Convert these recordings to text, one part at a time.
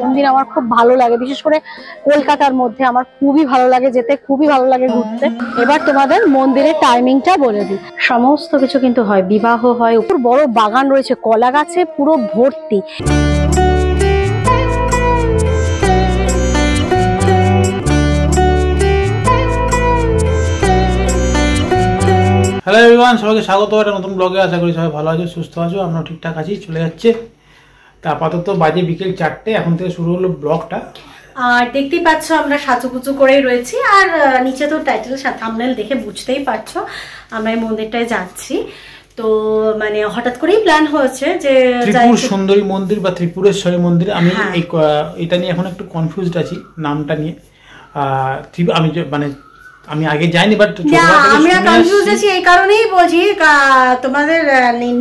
মন্দির আমার খুব ভালো লাগে, বিশেষ করে কলকাতার মধ্যে আমার খুবই ভালো লাগে যেতে, খুবই ভালো লাগে ঘুরতে। এবার তোমাদের মন্দিরের টাইমিংটা বলে দিই। সমস্ত কিছু কিন্তু হয়, বিবাহ হয়, উপর বড় বাগান রয়েছে, কলা গাছে পুরো ভর্তি। হ্যালো এভরিওয়ান, সবাইকে স্বাগত একটা নতুন ব্লগে। আশা করি সবাই ভালো আছো, সুস্থ আছো, আমরা ঠিকঠাক আছি, চলে যাচ্ছে। তা আপাতত বাজে বিকেল 4টে, এখন থেকে শুরু হলো ব্লগটা। আর দেখতেই পাচ্ছ আমরা সাজুগুজু করেই রয়েছি, আর নিচে তো টাইটেল থাম্বনেল দেখে বুঝতেই পারছো আমরা এই মন্দিরটায় যাচ্ছি। তো মানে হঠাৎ করেই প্ল্যান হয়েছে যে ত্রিপুর সুন্দরী মন্দির বা ত্রিপুরেশ্বরী মন্দির। আমি এটা নিয়ে এখন একটু কনফিউজড আছি নামটা নিয়ে। আমি মানে আমি আগে যাইনি, বাট আমরা কনফিউজ আছি এই কারণেই বলছি, তোমাদের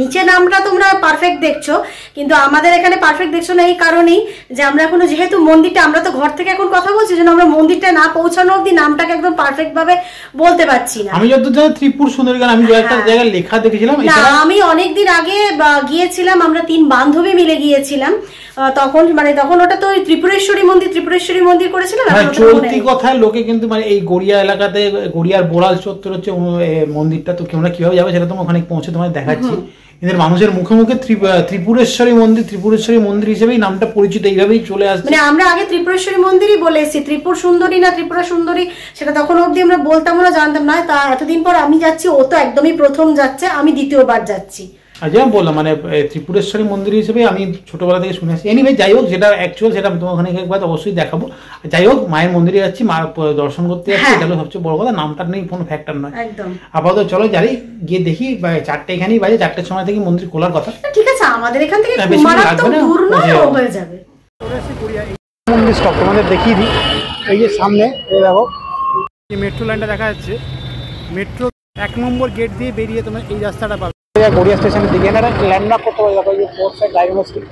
নিচে নামটা তোমরা পারফেক্ট দেখছো, কিন্তু আমাদের এখানে পারফেক্ট দেখছো না এই কারণেই যে আমরা এখনো যেহেতু মন্দিরটা, আমরা তো ঘর থেকে এখন কথা বলছি, যেন আমরা মন্দিরটা না পৌঁছানো অবধি নামটাকে একদম পারফেক্ট ভাবে বলতে পারছি না। আমি যত জানি ত্রিপুর সুন্দরী, আমি একটা জায়গায় লেখা দেখেছিলাম। না, আমি অনেকদিন আগে গিয়েছিলাম, আমরা 3 বান্ধবী মিলে গিয়েছিলাম, তখন মানে তখন ওটা তো ত্রিপুরেশ্বরী মন্দির করেছিলাম। চলতি কথায় লোকে কিন্তু মানে এই গড়িয়া এলাকাতে, গড়িয়ার বোড়াল চত্বর হচ্ছে মন্দিরটা, তো তোমরা কিভাবে যাবে সেটা তোমার ওখানে পৌঁছে তোমায় দেখাচ্ছি। এদের মানুষের মুখে মুখে ত্রিপুরেশ্বরী মন্দির হিসেবেই নামটা পরিচিত, এইভাবেই চলে আসছে। মানে আমরা আগে ত্রিপুরেশ্বরী মন্দিরই বলে এসেছি, ত্রিপুর সুন্দরী না ত্রিপুরা সুন্দরী সেটা তখন অবধি আমরা বলতাম না, জানতাম না। তা এতদিন পর আমি যাচ্ছি, ও তো একদমই প্রথম যাচ্ছে, আমি দ্বিতীয়বার যাচ্ছি। যেমন বললাম মানে ত্রিপুরেশ্বরী মন্দির হিসেবে আমি ছোটবেলা থেকে শুনে আসছি। এনিওয়ে যাই হোক, যেটা অ্যাকচুয়াল সেটা আমি তোমার ওখানে একবার অবশ্যই দেখাবো। যাই হোক, মায়ের মন্দিরে যাচ্ছি, মা দর্শন করতে যাচ্ছি, এটা হলো সবচেয়ে বড় কথা। নামটা নেই কোনো ফ্যাক্টর নয় একদম। আপাতত চলো যাই, গিয়ে দেখি। 4টে এখানেই বাজে, 4টের সময় থেকে মন্দির খোলার কথা। ঠিক আছে, আমাদের এখান থেকে দূর নয়, হয়ে যাবে। মন্দির স্টপ তোমাদের দেখিয়ে দিই। এই যে সামনে দেখো মেট্রো লাইনটা দেখা যাচ্ছে, মেট্রো 1 নম্বর গেট দিয়ে বেরিয়ে তোমার এই রাস্তাটা পাবে গড়িয়া স্টেশনের দিকে। এটা ল্যান্ডমার্ক করতে পারবে। দেখো এই যে 4 সাইড ডায়াগনস্টিক,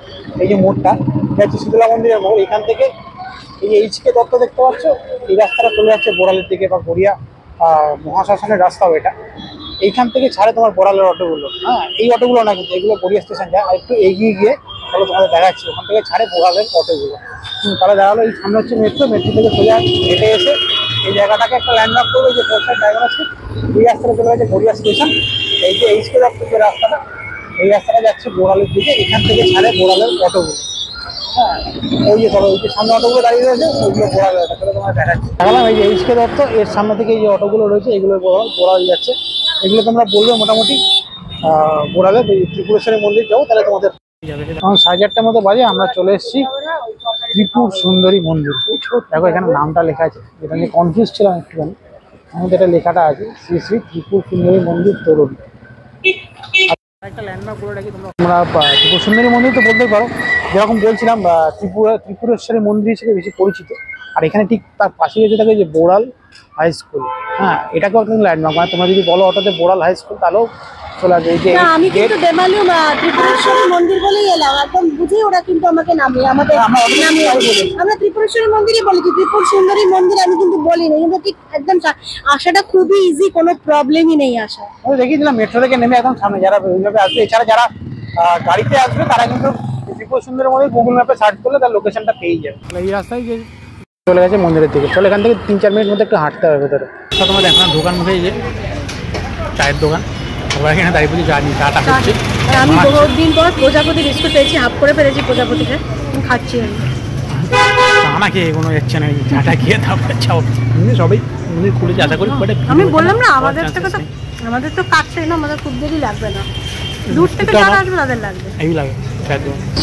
এই যে মোড়টা, এটা হচ্ছে শীতলা মন্দিরের মোড়। এখান থেকে এই যে এইচকে দত্ত দেখতে পাচ্ছ, এই রাস্তাটা চলে যাচ্ছে বোড়ালের দিকে বা গড়িয়া মহাশাসনের রাস্তাও এটা। এইখান থেকে ছাড়ে তোমার বোড়ালের অটোগুলো। হ্যাঁ, এই অটোগুলো না, কিন্তু এগুলো গড়িয়া স্টেশন যায়। আর একটু এগিয়ে গিয়ে তাহলে তোমাদের দেখাচ্ছি, ওখান থেকে ছাড়ে বোড়ালের অটোগুলো। তাহলে দেখা গেলো এই সামনে হচ্ছে মেট্রো থেকে সোজা হেঁটে এসে এই জায়গাটাকে একটা ল্যান্ডমার্ক করবে, যে 4 সাইড ডায়াগনস্টিক। এই রাস্তাটা চলে গেছে গড়িয়া স্টেশন। এই যে এইচকে দত্ত যে রাস্তাটা, এই রাস্তাটা যাচ্ছে বোড়ালের দিকে। এখান থেকে ছাড়ে বোড়ালের অটোগুলো। হ্যাঁ, ওই যে ধরো ওই যে সামনে অটোগুলো দাঁড়িয়ে রয়েছে, ওইগুলো বোড়ালের। তাহলে তোমার দেখাচ্ছি, দেখালাম এই যে এইচকে দত্ত, এর সামনে থেকে এই যে অটোগুলো রয়েছে, এগুলো বোড়াল যাচ্ছে। এগুলো তোমরা বলবে মোটামুটি বোড়ালে ত্রিপুরেশ্বরী মন্দির যাবো, তাহলে তোমাদের যাবে। এখন 8:30টার মতো বাজে, আমরা চলে এসেছি ত্রিপুর সুন্দরী মন্দির। দেখো এখানে নামটা লেখা আছে, যেটা নিয়ে কনফিউজ ছিলাম একটুখানি। আমাদের এটা লেখাটা আছে, শ্রী শ্রী ত্রিপুর সুন্দরী মন্দির তরুণ। একটা ল্যান্ডমার্ক বলে রাখি, তোমরা ত্রিপুর সুন্দরী মন্দির তো বলতেই পারো। যেরকম বলছিলাম, ত্রিপুরেশ্বরী মন্দির হিসেবে বেশি পরিচিত। আর এখানে ঠিক তার পাশে রয়েছে থাকে যে বোড়াল হাই স্কুল। হ্যাঁ, এটাকেও একটা ল্যান্ডমার্ক। মানে তোমরা যদি বলো অটোতে বোড়াল হাই স্কুল, তাহলেও চলে আসবে। এই যে আমি কিন্তু দেমালিউম ত্রিপুরেশ্বরী মন্দির বলেই এলাম, একদম বুঝে ওরা কিন্তু আমাকে নামিয়ে আমাদের আমরা ত্রিপুরেশ্বরী মন্দিরই বলেছি, ত্রিপুর সুন্দরী মন্দির আমি কিন্তু বলিনি। কিন্তু ঠিক একদম আসাটা খুবই ইজি, কোনো প্রবলেমই নেই আসা। আমি দেখিয়েছিলাম মেট্রো থেকে নেমে একদম সামনে যারা ওইভাবে আসবে। এছাড়া যারা গাড়িতে আসবে তারা কিন্তু ত্রিপুর সুন্দরী মন্দির গুগল ম্যাপে সার্চ করলে তার লোকেশনটা পেয়ে যাবে। এই রাস্তায় যে চলে গেছে মন্দিরের দিকে। চলে এখান থেকে 3-4 মিনিট মধ্যে একটু হাঁটতে হবে ভেতরে। তোমার এখন দোকান মুখে যে চায়ের দোকান, সবাই এখানে দাঁড়িয়ে বলছি চাটা খাচ্ছি। আমি বহুত দিন পর প্রজাপতি বিস্কুট পেয়েছি, হাফ করে ফেলেছি প্রজাপতিকে, খাচ্ছি আমি। চা না খেয়ে কোনো যাচ্ছে না, চাটা খেয়ে তারপরে চাও। সবাই মন্দির খুলেছে, আশা করি। আমি বললাম না, আমাদের তো কাছে না, আমাদের খুব দেরি লাগবে না, দূর থেকে যারা আসবে তাদের লাগবে, এই লাগে।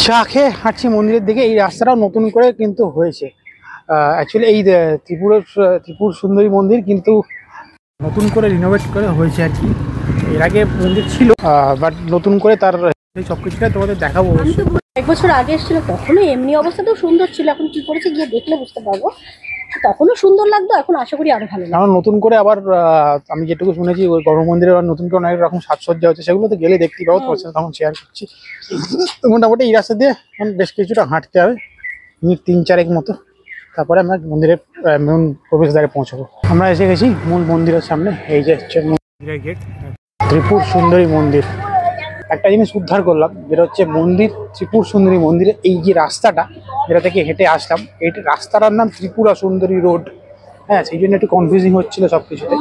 চা খেয়ে হাঁটছি মন্দিরের দিকে। এই রাস্তাটাও নতুন করে কিন্তু হয়েছে। অ্যাকচুয়ালি এই ত্রিপুর সুন্দরী মন্দির কিন্তু নতুন করে রিনোভেট করে হয়েছে আর কি। এর আগে মন্দির ছিল, বাট নতুন করে তার সবকিছুটাই তোমাদের দেখাবো। 1 বছর আগে এসেছিল, তখনও এমনি অবস্থাতেও সুন্দর ছিল, এখন কি করেছে গিয়ে দেখলে বুঝতে পারবো। তখনও সুন্দর লাগতো, এখন আশা করি আরো ভালো লাগবে। কারণ নতুন করে আবার আমি যেটুকু শুনেছি ওই গর্ভ মন্দিরে আবার নতুন করে অনেক রকম সাজসজ্জা হচ্ছে, সেগুলো তো গেলে দেখতে পাবো, তোমার সাথে তখন শেয়ার করছি। তো মোটামুটি এই রাস্তা দিয়ে বেশ কিছুটা হাঁটতে হবে, মিনিট 3-4 মতো, তারপরে আমরা মন্দিরের মেন প্রবেশদ্বারে পৌঁছবো। আমরা এসে গেছি মূল মন্দিরের সামনে। এই যে হচ্ছে মন্দিরের গেট, ত্রিপুর সুন্দরী মন্দির। একটা জিনিস উদ্ধার করলাম, যেটা হচ্ছে মন্দির, ত্রিপুর সুন্দরী মন্দিরে এই যে রাস্তাটা যেটা থেকে হেঁটে আসলাম, এই রাস্তাটার নাম ত্রিপুরা সুন্দরী রোড। হ্যাঁ, সেই জন্য একটু কনফিউজিং হচ্ছিল সব কিছুতে।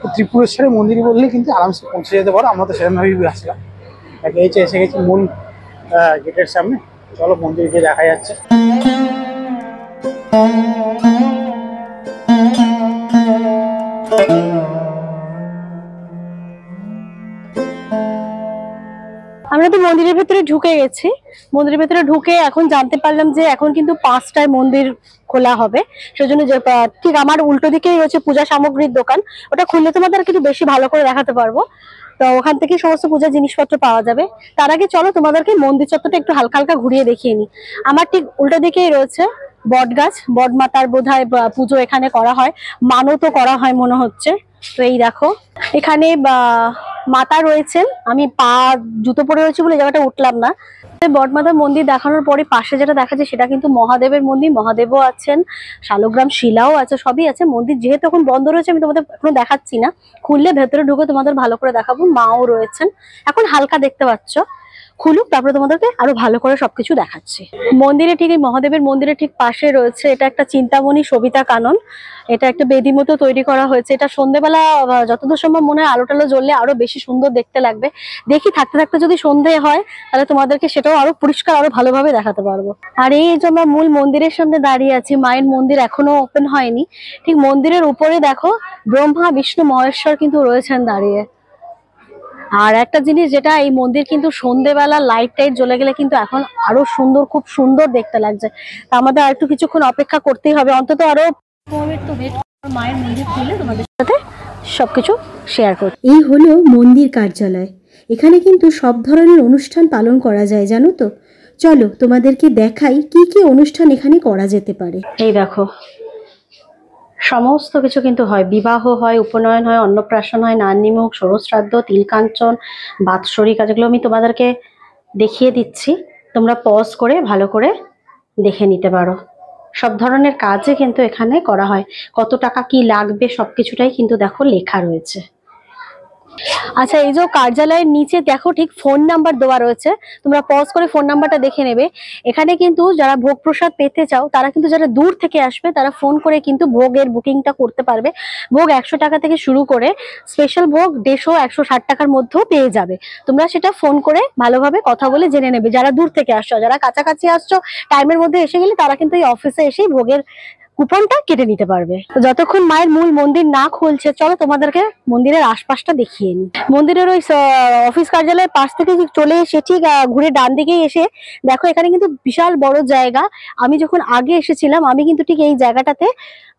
তো ত্রিপুরেশ্বরী মন্দির বললে কিন্তু আরামসে পৌঁছে যেতে পারো, আমরা তো সেরকমভাবেই আসলাম। এসে গেছি মূল গেটের সামনে। চলো মন্দির গিয়ে দেখা যাচ্ছে। আমরা তো মন্দিরের ভেতরে ঢুকে গেছি। মন্দিরের ভেতরে ঢুকে এখন জানতে পারলাম যে এখন কিন্তু 5টায় মন্দির খোলা হবে। সেজন্য যে ঠিক আমার উল্টো দিকেই রয়েছে পূজা সামগ্রীর দোকান, ওটা খুললে তোমাদের কিন্তু বেশি ভালো করে দেখাতে পারবো। তো ওখান থেকে সমস্ত পূজার জিনিসপত্র পাওয়া যাবে। তার আগে চলো তোমাদেরকে মন্দির চত্বরটা একটু হালকা হালকা ঘুরিয়ে দেখিয়ে নিই। আমার ঠিক উল্টো দিকেই রয়েছে বট গাছ, বট মাতার বোধহয় পুজো এখানে করা হয়, মানতও করা হয় মনে হচ্ছে। তো এই দেখো এখানে মাতা রয়েছেন, আমি জুতো পরে রয়েছি বলে জায়গাটা উঠলাম না। বটমাতার মন্দির দেখানোর পরে পাশে যেটা দেখা যায় সেটা কিন্তু মহাদেবের মন্দির, মহাদেবও আছেন, শালগ্রাম শিলাও আছে, সবই আছে। মন্দির যেহেতু এখন বন্ধ রয়েছে আমি তোমাদের এখনো দেখাচ্ছি না, খুললে ভেতরে ঢুকে তোমাদের ভালো করে দেখাবো। মাও রয়েছেন, এখন হালকা দেখতে পাচ্ছ, খুলুক তারপরে তোমাদেরকে আরো ভালো করে সবকিছু দেখাচ্ছি। মন্দিরে ঠিক এই মহাদেবের মন্দিরের ঠিক পাশে রয়েছে এটা একটা চিন্তামণি সবিতা কানন। এটা একটা বেদি মতো তৈরি করা হয়েছে। এটা সন্ধ্যেবেলা যতদূর সম্ভব মনে হয় আলো টালো জ্বললে আরো বেশি সুন্দর দেখতে লাগবে। দেখি থাকতে থাকতে যদি সন্ধে হয় তাহলে তোমাদেরকে সেটাও আরো পরিষ্কার আরো ভালোভাবে দেখাতে পারবো। আর এই যে আমরা মূল মন্দিরের সামনে দাঁড়িয়ে আছি, মায়ের মন্দির এখনো ওপেন হয়নি। ঠিক মন্দিরের উপরে দেখো ব্রহ্মা বিষ্ণু মহেশ্বর কিন্তু রয়েছেন দাঁড়িয়ে। আর একটা জিনিস যেটা এই মন্দির কিন্তু সন্ধ্যেবেলা লাইট টাইট জ্বলে গেলে কিন্তু এখন আরো সুন্দর, খুব সুন্দর দেখতে লাগছে। তা আমাদের আর একটু কিছুক্ষণ অপেক্ষা করতেই হবে, অন্তত আরো মায়ের মন্দির খুলে তোমাদের সাথে সবকিছু শেয়ার করব। এই হলো মন্দির কার্যালয়। এখানে কিন্তু সব ধরনের অনুষ্ঠান পালন করা যায় জানো তো। চলো তোমাদেরকে দেখাই কি কি অনুষ্ঠান এখানে করা যেতে পারে। এই দেখো সমস্ত কিছু কিন্তু হয়, বিবাহ হয়, উপনয়ন হয়, অন্নপ্রাশন হয়, নান্নিমুখ, ষোড়শ্রাদ্ধ, তিলকাঞ্চন, বাৎসরিক, যেগুলো আমি তোমাদেরকে দেখিয়ে দিচ্ছি, তোমরা পজ করে ভালো করে দেখে নিতে পারো। সব ধরনের কাজে কিন্তু এখানে করা হয়। কত টাকা কি লাগবে সবকিছুটাই কিন্তু দেখো লেখা রয়েছে। আচ্ছা, এই যে কার্যালয়ের নিচে দেখো ঠিক ফোন নাম্বার দেওয়া রয়েছে, তোমরা পজ করে ফোন নাম্বারটা দেখে নেবে। এখানে কিন্তু যারা ভোগ প্রসাদ পেতে চাও তারা কিন্তু, যারা দূর থেকে আসবে তারা ফোন করে কিন্তু ভোগের বুকিংটা করতে পারবে। ভোগ 100 টাকা থেকে শুরু করে স্পেশাল ভোগ 150-160 টাকার মধ্যেও পেয়ে যাবে। তোমরা সেটা ফোন করে ভালোভাবে কথা বলে জেনে নেবে। যারা দূর থেকে আসছো, যারা কাছাকাছি আসছো টাইমের মধ্যে এসে গেলে তারা কিন্তু এই অফিসে এসেই ভোগের কুপনটা কেটে নিতে পারবে। যতক্ষণ মায়ের মূল মন্দির না খুলছে চলো তোমাদেরকে মন্দিরের আশপাশটা দেখিয়ে নিই। মন্দিরের ওই অফিস কার্যালয়ের পাশ থেকে চলে এসে ঠিক ঘুরে ডান দিকে এসে দেখো এখানে কিন্তু বিশাল বড় জায়গা। আমি যখন আগে এসেছিলাম আমি কিন্তু ঠিক এই জায়গাটাতে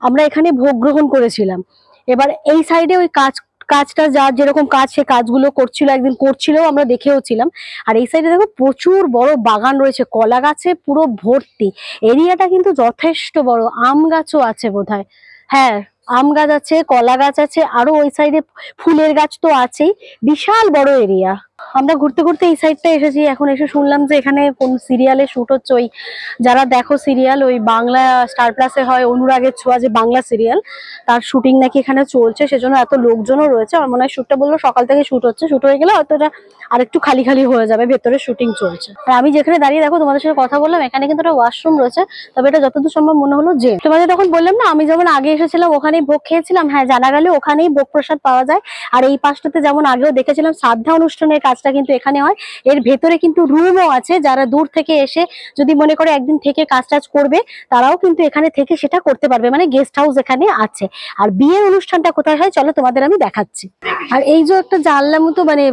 আমরা এখানে ভোগ গ্রহণ করেছিলাম। এবার এই সাইডে ওই কাজটা যার যেরকম কাজ সে কাজগুলো করছিল, একদিন করছিল, আমরা দেখেও ছিলাম। আর এই সাইডে দেখো প্রচুর বড় বাগান রয়েছে, কলা গাছে পুরো ভর্তি। এরিয়াটা কিন্তু যথেষ্ট বড়, আম গাছও আছে বোধহয়। হ্যাঁ, আম গাছ আছে, কলা গাছ আছে, আরো ওই সাইডে ফুলের গাছ তো আছেই। বিশাল বড় এরিয়া। আমরা ঘুরতে ঘুরতে এই সাইডটা এসেছি। এখন এসে শুনলাম যে এখানে কোন সিরিয়ালের শুট হচ্ছে। ওই যারা দেখো সিরিয়াল, ওই বাংলা স্টার প্লাসে হয় অনুরাগের ছোঁয়া, যে বাংলা সিরিয়াল, তার শুটিং নাকি এখানে চলছে, সেজন্য এত লোকজনও রয়েছে। আমার মনে হয় শুটটা বললো সকাল থেকে শুট হচ্ছে, শুট হয়ে গেলে হয়তো এটা আরেকটু খালি খালি হয়ে যাবে, ভেতরে শুটিং চলছে। আর আমি যেখানে দাঁড়িয়ে দেখো তোমাদের সাথে কথা বললাম, এখানে কিন্তু একটা ওয়াশরুম রয়েছে, তবে এটা যতদূর সম্ভব মনে হলো যে তোমাদের তখন বললাম না আমি যেমন আগে এসেছিলাম ওখানেই ভোগ খেয়েছিলাম, হ্যাঁ জানা গেল ওখানেই ভোগ প্রসাদ পাওয়া যায়। আর এই পাশটাতে যেমন আগেও দেখেছিলাম শ্রাদ্ধা অনুষ্ঠানের কাজটা কিন্তু এখানে হয়। এর ভেতরে কিন্তু রুমও আছে, যারা দূর থেকে এসে যদি মনে করে একদিন থেকে কাজ টাজ করবে তারাও কিন্তু এখানে থেকে সেটা করতে পারবে, মানে গেস্ট হাউস এখানে আছে। আর বিয়ের অনুষ্ঠানটা কোথায় হয় চলো তোমাদের আমি দেখাচ্ছি। আর এই যে একটা জানলা মতো মানে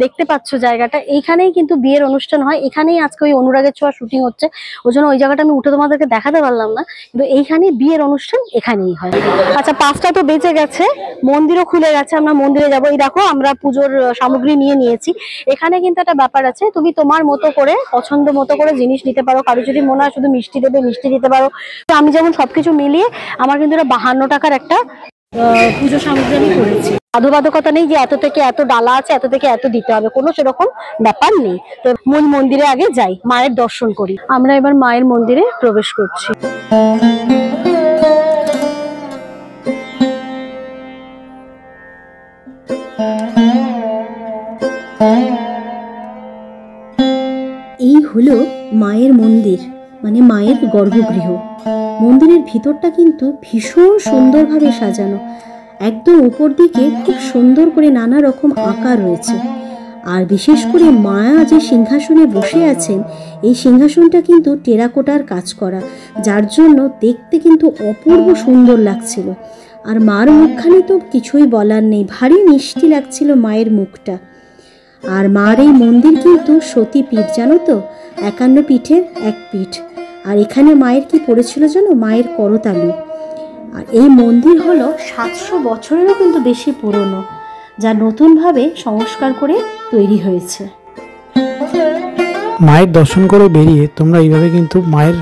দেখতে পাচ্ছ জায়গাটা, এইখানেই কিন্তু বিয়ের অনুষ্ঠান হয়। এখানেই আজকে ওই অনুরাগের ছোঁয়া শুটিং হচ্ছে, ওই জন্য ওই জায়গাটা আমি উঠে তোমাদেরকে দেখাতে পারলাম না, কিন্তু এইখানেই বিয়ের অনুষ্ঠান এখানেই হয়। আচ্ছা, 5টা তো বেঁচে গেছে, মন্দিরও খুলে গেছে, আমরা মন্দিরে যাবো। এই দেখো আমরা পুজোর সামগ্রী নিয়ে নিয়েছি। এখানে কিন্তু একটা ব্যাপার আছে, তুমি তোমার মতো করে পছন্দ মতো করে জিনিস নিতে পারো। কারো যদি মনে হয় শুধু মিষ্টি দেবে, মিষ্টি দিতে পারো। তো আমি যেমন সবকিছু মিলিয়ে আমার কিন্তু এটা 52 টাকার একটা পুজো সামগ্রী আমি করেছি। বাধ্যবাধকতা নেই যে এত থেকে এত ডালা আছে, এত থেকে এত দিতে হবে, কোনো সেরকম ব্যাপার নেই। তো মূল মন্দিরে আগে যাই, মায়ের দর্শন করি। আমরা এবার মায়ের মন্দিরে প্রবেশ করছি। এই হলো মায়ের মন্দির, মানে মায়ের গর্ভগৃহ। মন্দিরের ভিতরটা কিন্তু ভীষণ সুন্দরভাবে সাজানো। একদম উপর দিকে খুব সুন্দর করে নানা রকম আঁকা রয়েছে। আর বিশেষ করে মা যে সিংহাসনে বসে আছেন, এই সিংহাসনটা কিন্তু টেরাকোটার কাজ করা, যার জন্য দেখতে কিন্তু অপূর্ব সুন্দর লাগছিল। আর মার মুখখানি তো কিছুই বলার নেই, ভারী মিষ্টি লাগছিল মায়ের মুখটা। আর মার এই মন্দির কিন্তু সতীপীঠ, জানো তো, 51 পীঠের এক পীঠ। আর এখানে মায়ের কি পড়েছিল জানো, মায়ের করতালু। আর এই মন্দির হলো 700 বছরেরও কিন্তু বেশি পুরনো, যা নতুনভাবে সংস্কার করে তৈরি হয়েছে। মায়ের দর্শন করে বেরিয়ে তোমরা এইভাবে কিন্তু মায়ের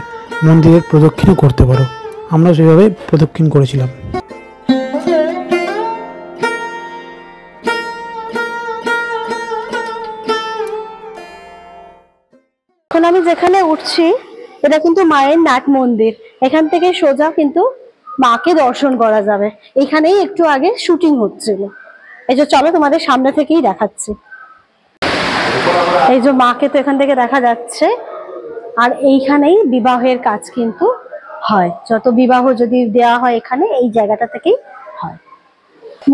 মন্দিরের প্রদক্ষিণও করতে পারো। আমরা সেভাবে প্রদক্ষিণ করেছিলাম। এখন আমি যেখানে উঠছি এটা কিন্তু মায়ের নাট মন্দির। এখান থেকে সোজা কিন্তু মাকে দর্শন করা যাবে। এখানেই একটু আগে শুটিং হচ্ছিল। এই যে চলো তোমাদের সামনে থেকেই দেখাচ্ছি। এই যে মাকে তো এখান থেকে দেখা যাচ্ছে। আর এইখানেই বিবাহের কাজ কিন্তু হয়, যত বিবাহ যদি দেওয়া হয় এখানে এই জায়গাটা থেকেই হয়।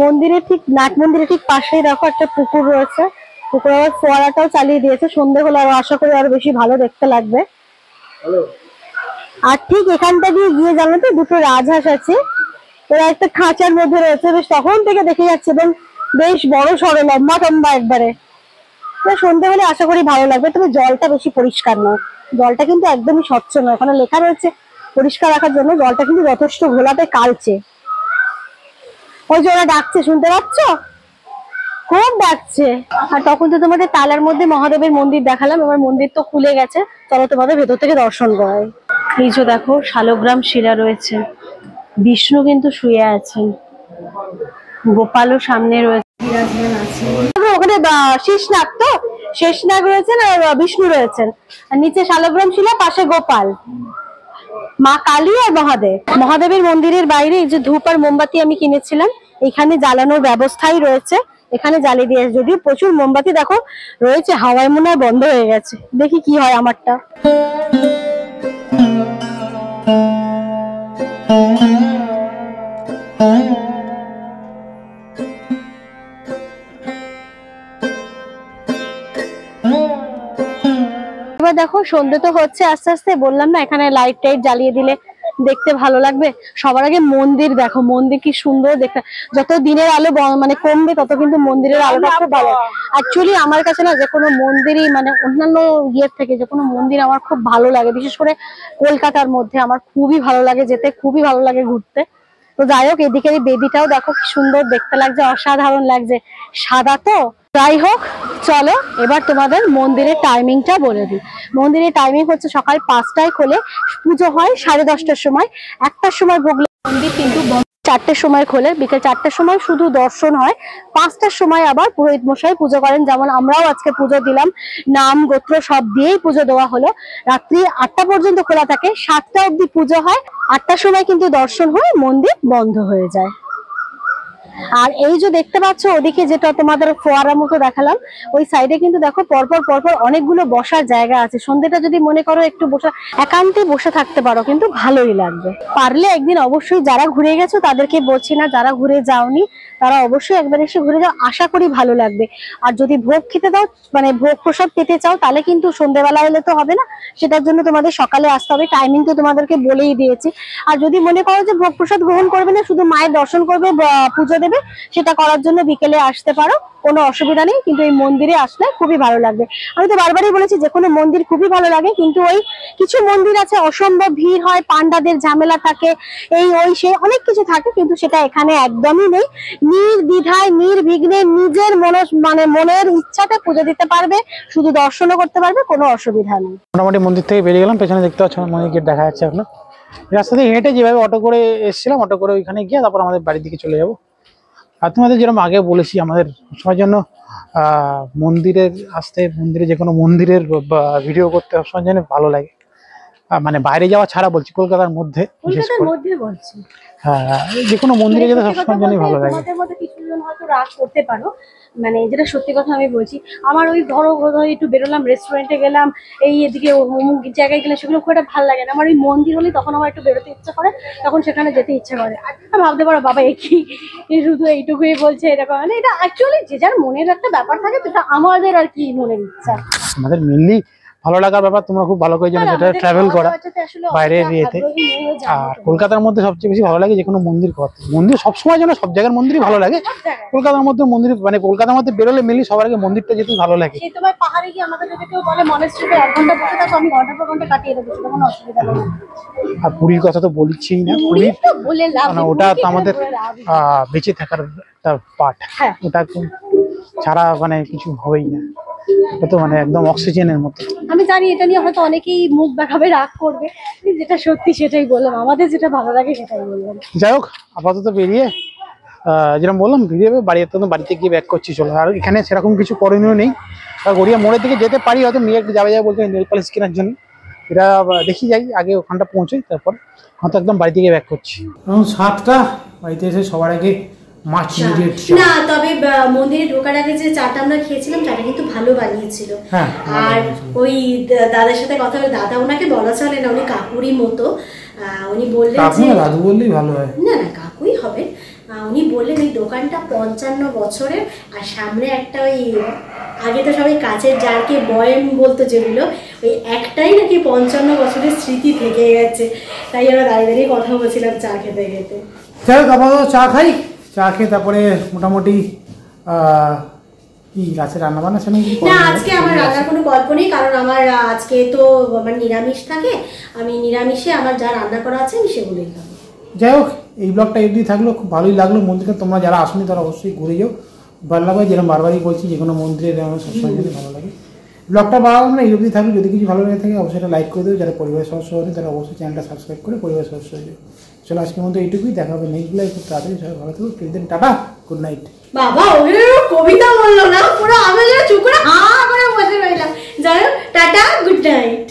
মন্দিরের ঠিক নাট মন্দিরের ঠিক পাশেই দেখো একটা পুকুর রয়েছে। পুকুর আবার ফোয়ারাটাও চালিয়ে দিয়েছে। সন্ধ্যে হলে আরো আশা করি আরো বেশি ভালো দেখতে লাগবে। আর ঠিক এখানটা দিয়ে গিয়ে জানো তো দুটো রাজহাঁস আছে, ওরা একটা খাঁচার মধ্যে রয়েছে। বেশ তখন থেকে দেখে যাচ্ছে এবং বেশ বড় সড়ো, লম্বা টম্বা একবারে। সন্ধ্যে হলে আশা করি ভালো লাগবে। তবে জলটা বেশি পরিষ্কার নয়, জলটা কিন্তু একদমই স্বচ্ছ নয়। ওখানে লেখা রয়েছে পরিষ্কার রাখার জন্য, জলটা কিন্তু যথেষ্ট ঘোলাটে কালচে। ওই যে ওরা ডাকছে, শুনতে পাচ্ছ? খুব ডাকছে। আর তখন তো তোমাদের তালার মধ্যে মহাদেবের মন্দির দেখালাম, এবার মন্দির তো খুলে গেছে, চলো তোমাদের ভেতর থেকে দর্শন করাই। এই যে দেখো শালগ্রাম শিলা রয়েছে, বিষ্ণু কিন্তু শুয়ে আছেন, গোপালও সামনে রয়েছে, বিরাজমান আছে। ওখানে শেষনাগ, তো শেষনাগ রয়েছেন আর বিষ্ণু রয়েছেন। আর নিচে শালগ্রাম শিলা, পাশে গোপাল, মা কালী আর মহাদেব। মহাদেবের মন্দিরের বাইরে এই যে ধূপ আর মোমবাতি আমি কিনেছিলাম, এখানে জ্বালানোর ব্যবস্থাই রয়েছে। এখানে জ্বালিয়ে দিয়ে, যদিও প্রচুর মোমবাতি দেখো রয়েছে, হাওয়ায় মনে হয় বন্ধ হয়ে গেছে। দেখি কি হয় আমারটা। এবার দেখো সন্ধ্যে তো হচ্ছে আস্তে আস্তে, বললাম না এখানে লাইট টাইট জ্বালিয়ে দিলে দেখতে ভালো লাগবে। সবার আগে মন্দির দেখো, মন্দির কি সুন্দর দেখতে। যত দিনের আলো মানে কমবে তত কিন্তু মন্দিরের আলোটা খুব ভালো। অ্যাকচুয়ালি আমার কাছে না যে কোনো মন্দিরই, মানে অন্যান্য ইয়ের থেকে যে কোনো মন্দির আমার খুব ভালো লাগে। বিশেষ করে কলকাতার মধ্যে আমার খুবই ভালো লাগে যেতে, খুবই ভালো লাগে ঘুরতে। তো যাই হোক, এদিকে এই বেদিটাও দেখো কি সুন্দর দেখতে লাগছে, অসাধারণ লাগছে, সাদা তো। যাই হোক চলো এবার তোমাদের মন্দিরের টাইমিংটা বলে দিই। মন্দিরের টাইমিং হচ্ছে সকাল 5টায় খোলে, পুজো হয় 10:30টার সময়। 1টার সময় ভোগ, মন্দির কিন্তু 4টের সময় খোলে, বিকেল 4টের সময় শুধু দর্শন হয়। 5টার সময় আবার পুরোহিত মশাই পুজো করেন, যেমন আমরাও আজকে পুজো দিলাম, নাম গোত্র সব দিয়েই পুজো দেওয়া হলো। রাত্রি 8টা পর্যন্ত খোলা থাকে, 7টা অবধি পুজো হয়। 8টার সময় কিন্তু দর্শন হয়, মন্দির বন্ধ হয়ে যায়। আর এই যে দেখতে পাচ্ছ ওদিকে যেটা তোমাদের ফোয়ারা মতো দেখালাম, ওই সাইডে কিন্তু দেখো পরপর পরপর অনেকগুলো বসার জায়গা আছে। সন্ধ্যেটা যদি মনে করো একটু একান্তে বসে থাকতে পারো, কিন্তু ভালোই লাগবে। পারলে একদিন অবশ্যই, যারা ঘুরে গেছো তাদেরকে বলছি না, যারা ঘুরে যাওনি তারা অবশ্যই একবার এসে ঘুরে যাও, আশা করি ভালো লাগবে। আর যদি ভোগ খেতে দাও, মানে ভোগ প্রসাদ পেতে চাও, তাহলে কিন্তু সন্ধ্যেবেলা হলে তো হবে না, সেটার জন্য তোমাদের সকালে আসতে হবে। টাইমিং তো তোমাদেরকে বলেই দিয়েছি। আর যদি মনে করো যে ভোগ প্রসাদ গ্রহণ করবে না, শুধু মায়ের দর্শন করবে, পুজো দেবে, নেবে সেটা করার জন্য বিকেলে আসতে পারো, কোনো অসুবিধা নেই। কিন্তু এই মন্দিরে আসলে খুবই ভালো লাগবে। আমি তো বারবারই বলেছি যে কোনো মন্দির খুবই ভালো লাগে, কিন্তু ওই কিছু মন্দির আছে অসম্ভব ভিড় হয়, পান্ডাদের ঝামেলা থাকে, এই ওই সেই অনেক কিছু থাকে, কিন্তু সেটা এখানে একদমই নেই। নির্দ্বিধায় নির্বিঘ্নে নিজের মনের ইচ্ছাতে পুজো দিতে পারবে, শুধু দর্শনও করতে পারবে, কোনো অসুবিধা নেই। মোটামুটি মন্দির থেকে বেরিয়ে গেলাম, পেছনে দেখতে পাচ্ছ মন্দির গেট দেখা যাচ্ছে এখনো। রাস্তা থেকে হেঁটে যেভাবে অটো করে এসেছিলাম, অটো করে ওইখানে গিয়ে তারপর আমাদের বাড়ির দিকে চলে যাবো। আর তোমাদের যেরকম আগে বলেছি, আমাদের সবার জন্য মন্দিরের আসতে, মন্দিরে যে কোনো মন্দিরের ভিডিও করতে সবার জন্য ভালো লাগে। মানে বাইরে যাওয়া ছাড়া বলছি, কলকাতার মধ্যে বিশেষ করে বলছি, হ্যাঁ, যে কোনো মন্দিরে যেতে সবসময় জন্যই ভালো লাগে। তোমাদের মধ্যে কিছু জন হয়তো রাগ করতে পারো, মানে যেটা সত্যি কথা আমি বলছি, আমার ওই ধরো একটু বেরোলাম, রেস্টুরেন্টে গেলাম, এই এদিকে অমুক জায়গায় গেলে সেগুলো খুব একটা ভালো লাগে না। আমার ওই মন্দির হলে তখন আমার একটু বেরোতে ইচ্ছা করে, তখন সেখানে যেতে ইচ্ছা করে। ভাবতে পারো বাবা একই শুধু এইটুকুই বলছে এরকম, মানে এটা অ্যাকচুয়ালি যে যার মনের একটা ব্যাপার থাকে, সেটা আমাদের আর কি মনের ইচ্ছা। আমাদের মেনলি ভালো লাগার ব্যাপার, তোমরা খুব ভালো করে জানো, যেটা ট্রাভেল করা বাইরের ইয়েতে। আর কলকাতার মধ্যে সবচেয়ে বেশি ভালো লাগে যে কোনো মন্দির করতে। মন্দির সবসময় যেন সব জায়গার মন্দিরই ভালো লাগে, কলকাতার মধ্যে মন্দির, মানে কলকাতার মধ্যে বেরোলে মেনলি সবার আগে মন্দিরটা যেতেই ভালো লাগে। তোমার পাহাড়ে গিয়ে আমাকে যদি কেউ বলে মনেস্ট্রিতে 1 ঘন্টা বসে থাকো, আমি ঘন্টার পর ঘন্টা কাটিয়ে দেবো, সেটা কোনো অসুবিধা নেই। আর পুরীর কথা তো বলছি না, পুরীর ওটা তো আমাদের বেঁচে থাকার একটা পার্ট, ওটা ছাড়া মানে কিছু হবেই না, তো মানে একদম অক্সিজেনের মতো। আমি জানি এটা নিয়ে হয়তো অনেকেই মুখ দেখাবে, রাগ করবে, যেটা সত্যি সেটাই বললাম, আমাদের যেটা ভালো লাগে সেটাই বললাম। যাই হোক, আপাতত বেরিয়ে যেরকম বললাম বেরিয়ে বাড়িতে গিয়ে ব্যাক করছি চলো। আর এখানে সেরকম কিছু করণীয় নেই, গড়িয়া মোড়ের দিকে যেতে পারি, হয়তো মেয়ে একটু যাবে বলতে নেল পালিশ কেনার জন্য, এটা দেখি যাই, আগে ওখানটা পৌঁছই, তারপর হয়তো একদম বাড়ি থেকে ব্যাক করছি। এখন 7টা, বাড়িতে এসে সবার আগে মাছ না, তবে মন্দিরে ঢোকার আগে যে চাটা আমরা খেয়েছিলাম, চাটা কিন্তু ভালো বানিয়েছিল। আর ওই দাদার সাথে কথা বলে, দাদা ওনাকে বলা চলে না, উনি কাকুরই মতো, উনি বললেন যে দাদু বললেই ভালো হয়, না না কাকুই হবে। উনি বললেন এই দোকানটা 55 বছরের, আর সামনে একটা ওই আগে তো সবাই কাচের জারকে বয়েম বলতো যেগুলো, ওই একটাই নাকি 55 বছরের স্মৃতি থেকে গেছে। তাই আমরা দাঁড়িয়ে দাঁড়িয়ে কথা বলছিলাম চা খেতে খেতে। চলো আপাতত চা খাই, চা খেয়ে তারপরে মোটামুটি কি আছে রান্না বান্না সেটা না, আজকে আমার রান্নার কোনো গল্প নেই, কারণ আমার আজকে তো আমার নিরামিষ থাকে, আমি নিরামিষে আমার যা রান্না করা আছে আমি সেগুলোই খাবো। যাই হোক, এই ব্লগটা এমনি থাকলো, খুব ভালোই লাগলো। মন্দিরে তোমরা যারা আসনি তারা অবশ্যই ঘুরে যাও, ভালো লাগবে। যেরকম বারবারই বলছি, যে কোনো মন্দিরে আমার সবসময় যদি ভালো লাগে। ব্লগটা ভালো না এই অবধি থাকলো, যদি কিছু ভালো লেগে থাকে অবশ্যই লাইক করে দেবে, যারা পরিবারের সদস্য হয়নি তারা অবশ্যই চ্যানেলটা সাবস্ক্রাইব করে পরিবারের সদস্য হয়ে যাবে। চলো আজকের মতো এইটুকুই, দেখা হবে নেক্সট ব্লগে খুব তাড়াতাড়ি। সবাই ভালো থাকো, দিন টাটা, গুড নাইট। বাবা ওগুলো কবিতা বললো না, পুরো আমি চুপ করে হা করে বসে রইলাম। যাই হোক, টাটা, গুড নাইট।